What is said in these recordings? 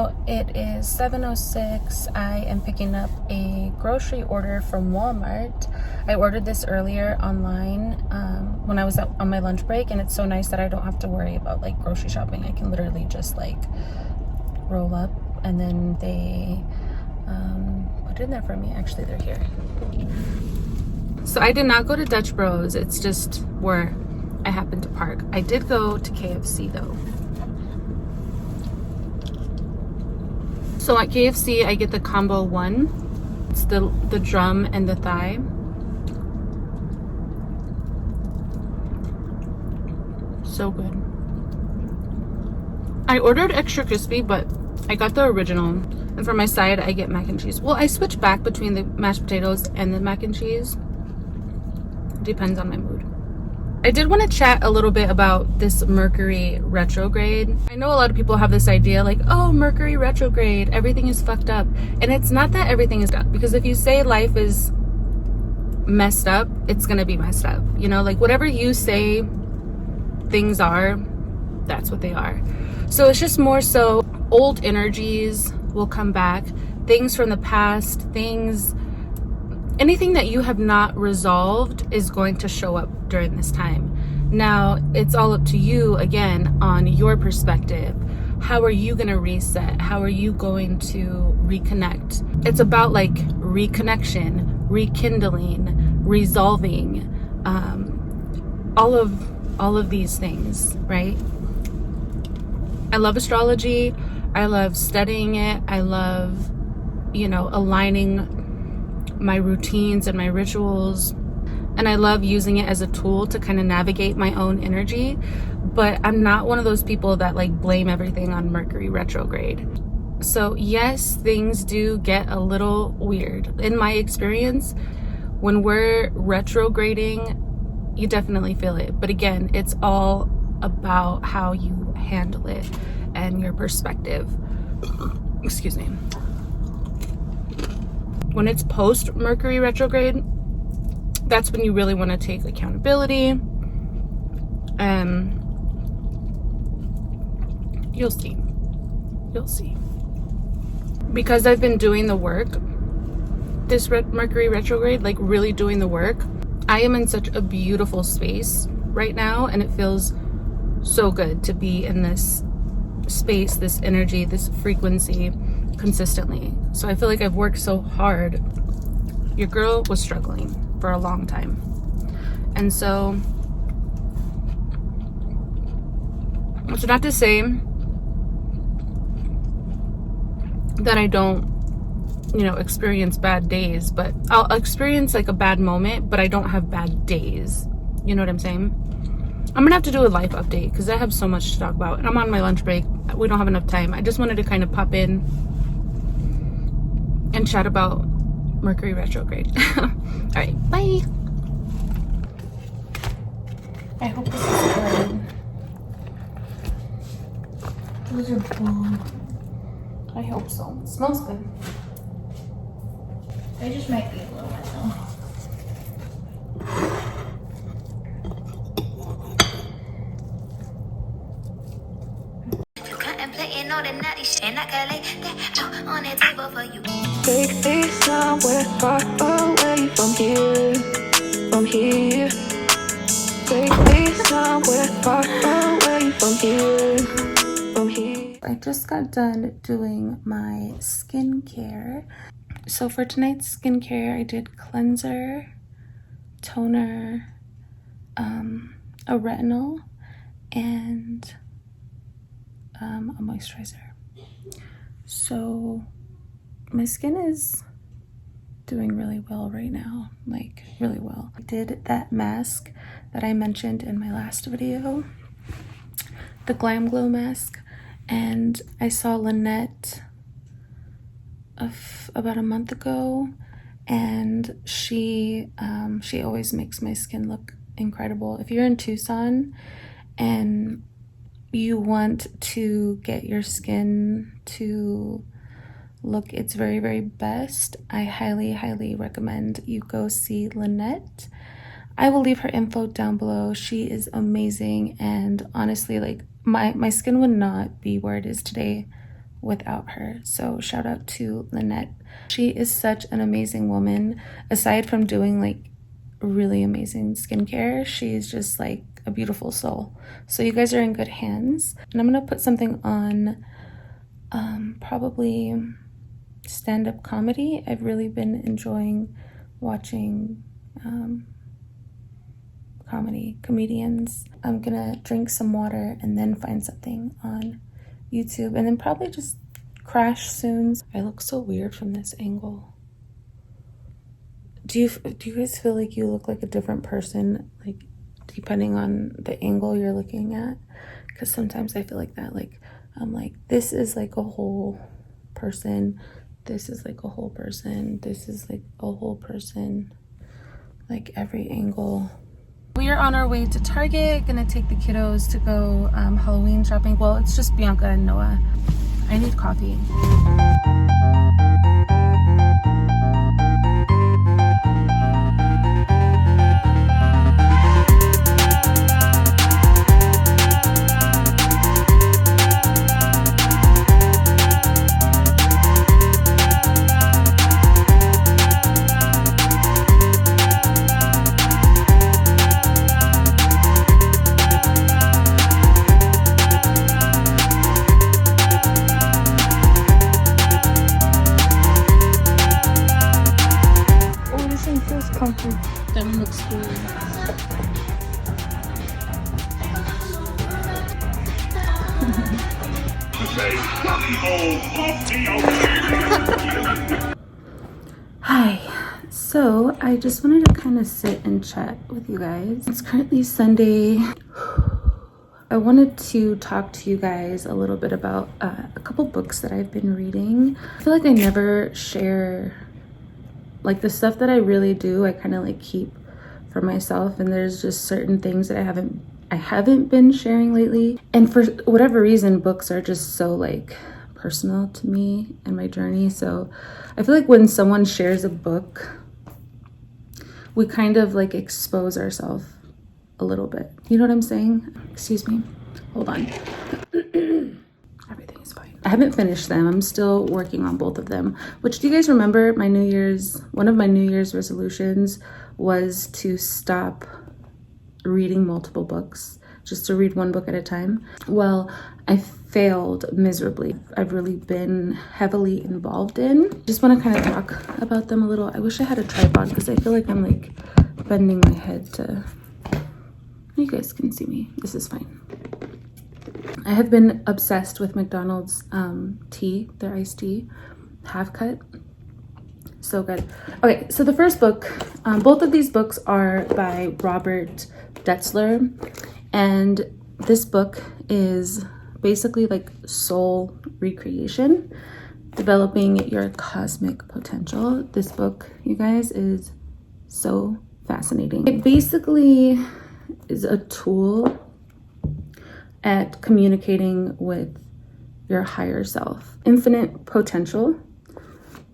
now it is 7:06. I am picking up a grocery order from Walmart. I ordered this earlier online when I was on my lunch break, and it's so nice that I don't have to worry about like grocery shopping. I can literally just like roll up and then they put it in there for me. Actually, they're here. So I did not go to Dutch Bros. It's just where I happened to park. I did go to KFC though. So at KFC, I get the combo one. It's the drum and the thigh. So good. I ordered extra crispy, but I got the original. And for my side, I get mac and cheese. Well, I switch back between the mashed potatoes and the mac and cheese. Depends on my mood. I did want to chat a little bit about this Mercury retrograde. I know a lot of people have this idea like, oh, Mercury retrograde, everything is fucked up. And it's not that everything is fucked up, because if you say life is messed up, it's gonna be messed up. You know, like whatever you say things are, that's what they are. So it's just more so old energies will come back, things from the past, anything that you have not resolved is going to show up during this time. Now, it's all up to you, again, on your perspective. How are you going to reset? How are you going to reconnect? It's about like reconnection, rekindling, resolving, all of these things, right? I love astrology. I love studying it. I love, aligning my routines and my rituals, and I love using it as a tool to kind of navigate my own energy. But I'm not one of those people that like blame everything on Mercury retrograde. So yes, things do get a little weird. In my experience, when we're retrograding, you definitely feel it. But again, it's all about how you handle it and your perspective. Excuse me. When it's post Mercury retrograde, that's when you really want to take accountability. You'll see. Because I've been doing the work, this Mercury retrograde, like really doing the work, I am in such a beautiful space right now, and it feels so good to be in this space, this energy, this frequency consistently. So I feel like I've worked so hard. Your girl was struggling for a long time, and so it's not to say that I don't experience bad days, but I'll experience like a bad moment, but I don't have bad days. You know what I'm saying? I'm gonna have to do a life update because I have so much to talk about, and I'm on my lunch break. We don't have enough time. I just wanted to kind of pop in and chat about Mercury retrograde. All right, bye. I hope this is good. Those are bomb. I hope so. It smells good. I just might be a little wet though. Take me somewhere far away from here. Take me somewhere far away from here. I just got done doing my skincare. So for tonight's skincare, I did cleanser, toner, a retinol, and a moisturizer. So my skin is doing really well right now, like really well. I did that mask that I mentioned in my last video, the Glam Glow mask, and I saw Lynette about a month ago, and she always makes my skin look incredible. If you're in Tucson and you want to get your skin to look its very, very best, I highly recommend you go see Lynette. I will leave her info down below. She is amazing, and honestly, like my skin would not be where it is today without her. So shout out to Lynette. She is such an amazing woman. Aside from doing like really amazing skincare, she's just like a beautiful soul. So you guys are in good hands. And I'm gonna put something on probably stand-up comedy. I've really been enjoying watching comedians. I'm gonna drink some water and then find something on YouTube and then probably just crash soon. I look so weird from this angle. Do you guys feel like you look like a different person, like depending on the angle you're looking at? Because sometimes I feel like that, like I'm like, this is like a whole person, this is like a whole person, this is like a whole person, like every angle. We are on our way to Target, gonna take the kiddos to go Halloween shopping. Well, it's just Bianca and Noah. I need coffee. That one looks cool. Hi. So I just wanted to kind of sit and chat with you guys. It's currently Sunday. I wanted to talk to you guys a little bit about a couple books that I've been reading. I feel like I never share like the stuff that I really do. I kind of like keep for myself, and there's just certain things that I haven't been sharing lately. And for whatever reason, books are just so like personal to me and my journey. So I feel like when someone shares a book, we kind of like expose ourselves a little bit. You know what I'm saying? Excuse me. Hold on. Everything is fine. I haven't finished them. I'm still working on both of them. Which, do you guys remember one of my New Year's resolutions was to stop reading multiple books, just to read one book at a time? Well, I failed miserably. I've really been heavily involved in. Just want to kind of talk about them a little. I wish I had a tripod because I feel like I'm like bending my head to... You guys can see me. This is fine. I have been obsessed with McDonald's tea, their iced tea, half cut. So good. Okay, so the first book, both of these books are by Robert Detzler, and this book is basically like soul recreation, developing your cosmic potential. This book, you guys, is so fascinating. It basically is a tool at communicating with your higher self. Infinite potential.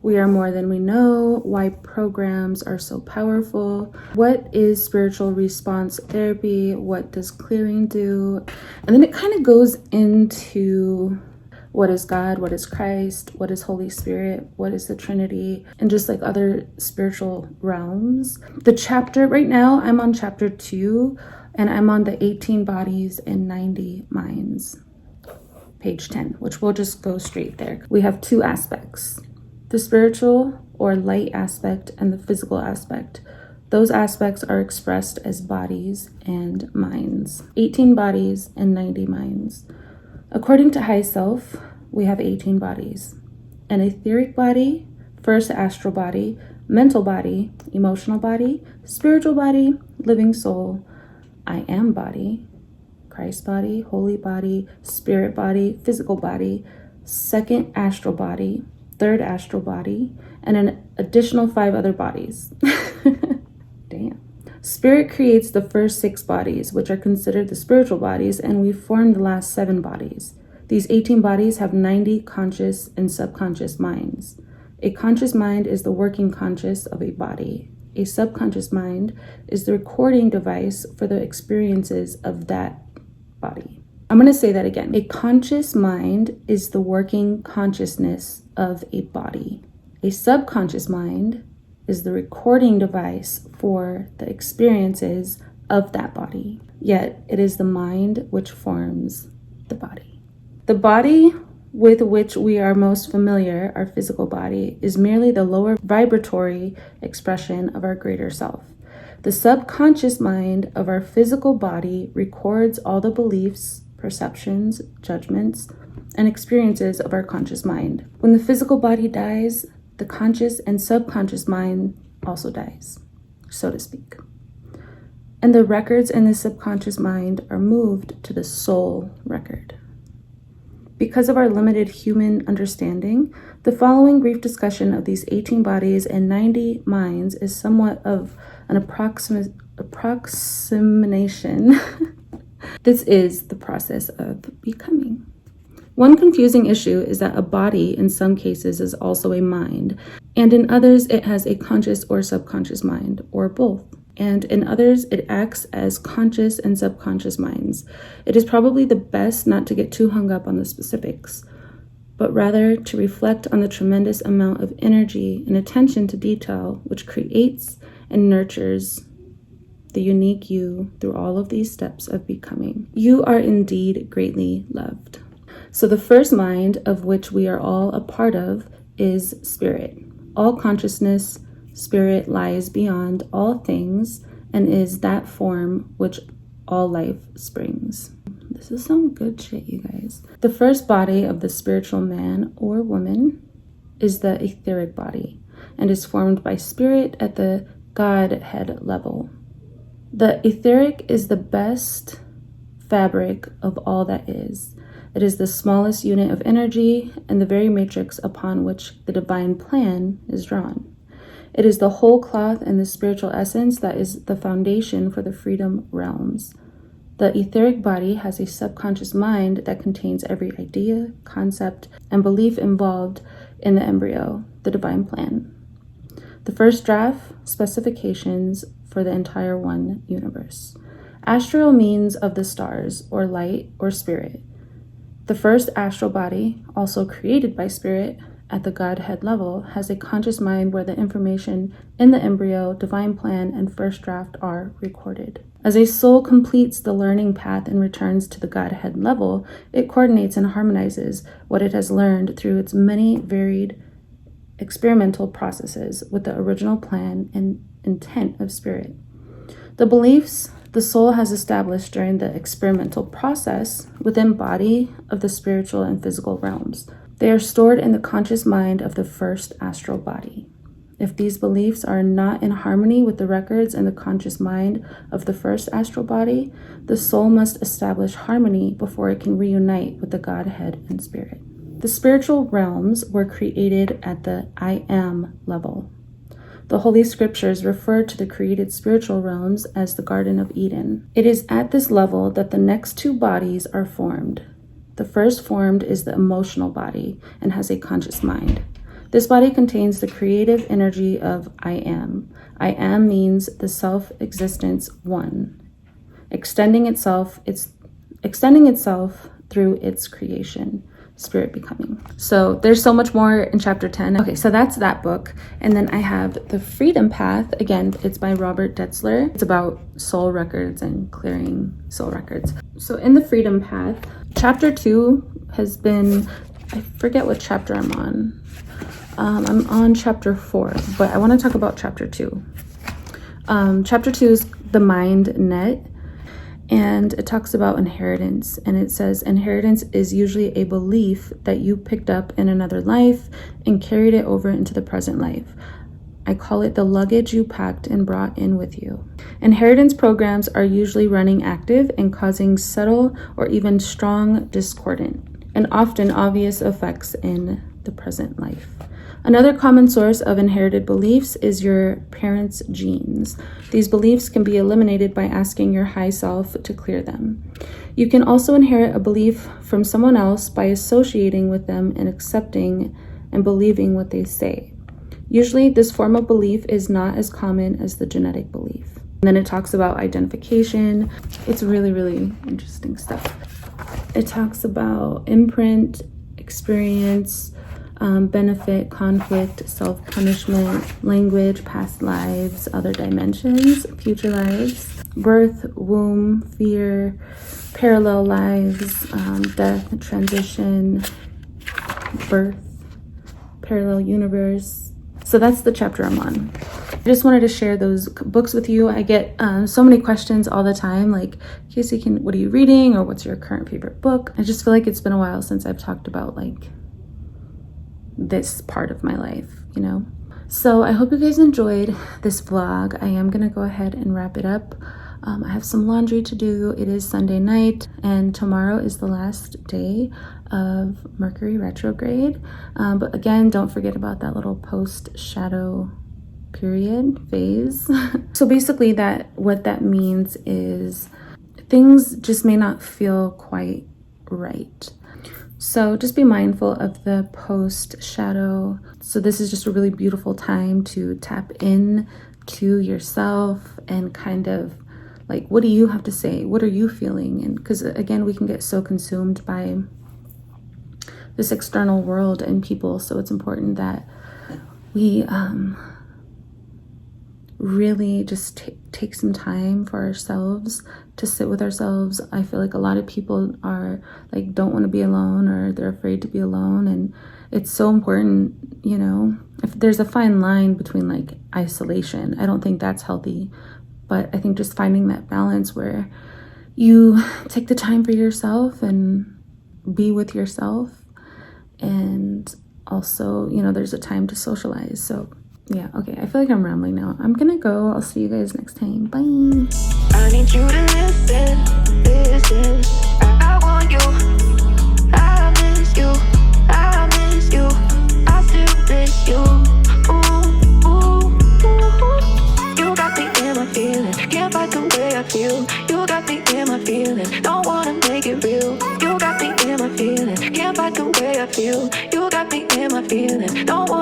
We are more than we know. Why programs are so powerful. What is spiritual response therapy? What does clearing do? And then it kind of goes into what is God, what is Christ, what is Holy Spirit, what is the Trinity, and just like other spiritual realms. The chapter, right now I'm on chapter 2, and I'm on the 18 bodies and 90 minds, page 10, which we'll just go straight there. We have two aspects, the spiritual or light aspect and the physical aspect. Those aspects are expressed as bodies and minds. 18 bodies and 90 minds. According to High Self, we have 18 bodies. An etheric body, first astral body, mental body, emotional body, spiritual body, living soul, I am body, Christ body, holy body, spirit body, physical body, second astral body, third astral body, and an additional 5 other bodies. Damn. Spirit creates the first 6 bodies, which are considered the spiritual bodies, and we form the last 7 bodies. These 18 bodies have 90 conscious and subconscious minds. A conscious mind is the working conscious of a body. A subconscious mind is the recording device for the experiences of that body. I'm going to say that again. A conscious mind is the working consciousness of a body. A subconscious mind is the recording device for the experiences of that body. Yet it is the mind which forms the body. The body with which we are most familiar, our physical body, is merely the lower vibratory expression of our greater self. The subconscious mind of our physical body records all the beliefs, perceptions, judgments, and experiences of our conscious mind. When the physical body dies, the conscious and subconscious mind also dies, so to speak. And the records in the subconscious mind are moved to the soul record. Because of our limited human understanding, the following brief discussion of these 18 bodies and 90 minds is somewhat of an approximation. This is the process of becoming. One confusing issue is that a body in some cases is also a mind, and in others it has a conscious or subconscious mind, or both. And in others, it acts as conscious and subconscious minds. It is probably the best not to get too hung up on the specifics, but rather to reflect on the tremendous amount of energy and attention to detail which creates and nurtures the unique you through all of these steps of becoming. You are indeed greatly loved. So the first mind, of which we are all a part of, is spirit. All consciousness, spirit lies beyond all things and is that form which all life springs. This is some good shit, you guys. The first body of the spiritual man or woman is the etheric body and is formed by spirit at the Godhead level. The etheric is the best fabric of all that is. It is the smallest unit of energy and the very matrix upon which the divine plan is drawn. It is the whole cloth and the spiritual essence that is the foundation for the freedom realms. The etheric body has a subconscious mind that contains every idea, concept, and belief involved in the embryo, the divine plan. The first draft, specifications for the entire one universe. Astral means of the stars, or light, or spirit. The first astral body, also created by spirit, at the Godhead level, has a conscious mind where the information in the embryo, divine plan, and first draft are recorded. As a soul completes the learning path and returns to the Godhead level, it coordinates and harmonizes what it has learned through its many varied experimental processes with the original plan and intent of spirit. The beliefs the soul has established during the experimental process within body of the spiritual and physical realms. They are stored in the conscious mind of the first astral body. If these beliefs are not in harmony with the records in the conscious mind of the first astral body, the soul must establish harmony before it can reunite with the Godhead and spirit. The spiritual realms were created at the I am level. The Holy Scriptures refer to the created spiritual realms as the Garden of Eden. It is at this level that the next two bodies are formed. The first formed is the emotional body and has a conscious mind. This body contains the creative energy of I am. I am means the self-existence one, extending itself through its creation, spirit becoming. So there's so much more in chapter 10. Okay, so that's that book. And then I have The Freedom Path. Again, it's by Robert Detzler. It's about soul records and clearing soul records. So in The Freedom Path, chapter 2 has been, I forget what chapter I'm on. I'm on chapter 4, but I want to talk about chapter 2. Chapter 2 is the mind net, and it talks about inheritance. And it says, inheritance is usually a belief that you picked up in another life and carried it over into the present life. I call it the luggage you packed and brought in with you. Inheritance programs are usually running active and causing subtle or even strong discordant and often obvious effects in the present life. Another common source of inherited beliefs is your parents' genes. These beliefs can be eliminated by asking your high self to clear them. You can also inherit a belief from someone else by associating with them and accepting and believing what they say. Usually, this form of belief is not as common as the genetic belief. And then it talks about identification. It's really, really interesting stuff. it talks about imprint, experience, benefit, conflict, self-punishment, language, past lives, other dimensions, future lives, birth, womb, fear, parallel lives, death, transition, birth, parallel universe. So that's the chapter I'm on. I just wanted to share those books with you. I get so many questions all the time, like, Casey, what are you reading, or what's your current favorite book? I just feel like it's been a while since I've talked about like this part of my life, you know? So I hope you guys enjoyed this vlog. I am gonna go ahead and wrap it up. I have some laundry to do. It is Sunday night, and tomorrow is the last day of Mercury retrograde. But again, don't forget about that little post shadow period phase. So basically what that means is things just may not feel quite right. So just be mindful of the post shadow. So this is just a really beautiful time to tap in to yourself and kind of like, what do you have to say? What are you feeling? And because again, we can get so consumed by this external world and people. So it's important that we really just take some time for ourselves, to sit with ourselves. I feel like a lot of people are like, don't want to be alone, or they're afraid to be alone. And it's so important, you know, if there's a fine line between like isolation, I don't think that's healthy. But I think just finding that balance where you take the time for yourself and be with yourself. And also, you know, there's a time to socialize. So yeah, okay, I feel like I'm rambling now. I'm gonna go. I'll see you guys next time. Bye. I need you to listen. I want you. I miss you. I miss you. I still miss you. Ooh, ooh, ooh. You got me in my feelings. Can't fight the way I feel. You got me in my feelings. Don't wanna make it real. You got me in my feelings. Can't fight the way I feel. You got me in my feelings. Don't wanna